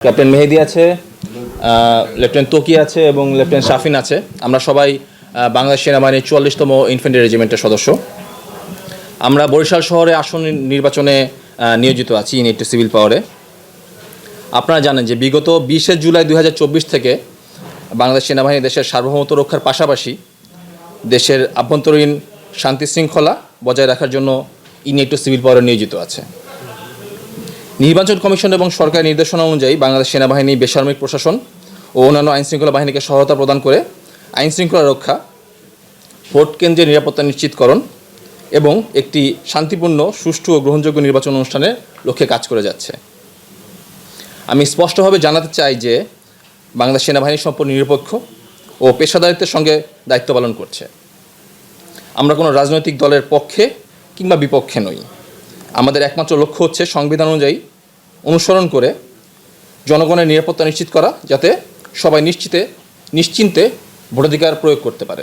Captain মেহেদি আছে, lieutenant Taqi আছে এবং লেফটেন্যান্ট শাফিন আছে। আমরা সবাই বাংলাদেশ সেনাবাহিনীর 44তম ইনফ্যান্ট্রি রেজিমেন্টের সদস্য। আমরা বরিশাল শহরে আসন নির্বাচনে নিয়োজিত আছি ইউনিট সিভিল পাওয়ারে। আপনারা জানেন যে বিগত 20শে জুলাই 2024 থেকে বাংলাদেশ সেনাবাহিনী দেশের সার্বভৌমত্ব রক্ষার পাশাপাশি দেশের আভ্যন্তরীণ শান্তি শৃঙ্খলা বজায় রাখার জন্য ইউনিট সিভিল পাওয়ারে নিয়োজিত আছে। নির্বাচন কমিশন এবং সরকারি নির্দেশনা অনুযায়ী বাংলাদেশ সেনাবাহিনী, বেসামরিক প্রশাসন ও অন্যান্য আইনশৃঙ্খলা বাহিনীকে সহায়তা প্রদান করে আইনশৃঙ্খলা রক্ষা, ভোট কেন্দ্রের নিরাপত্তা নিশ্চিতকরণ এবং একটি শান্তিপূর্ণ, সুষ্ঠু ও গ্রহণযোগ্য নির্বাচন অনুষ্ঠানের লক্ষ্যে কাজ করে যাচ্ছে। আমি স্পষ্টভাবে জানাতে চাই যে বাংলাদেশ সেনাবাহিনী সম্পূর্ণ নিরপেক্ষ ও পেশাদারিত্বের সঙ্গে দায়িত্ব পালন করছে। আমরা কোনো রাজনৈতিক দলের পক্ষে কিংবা বিপক্ষে নই। আমাদের একমাত্র লক্ষ্য হচ্ছে সংবিধান অনুযায়ী অনুসরণ করে জনগণের নিরাপত্তা নিশ্চিত করা, যাতে সবাই নিশ্চিন্তে ভোটাধিকার প্রয়োগ করতে পারে।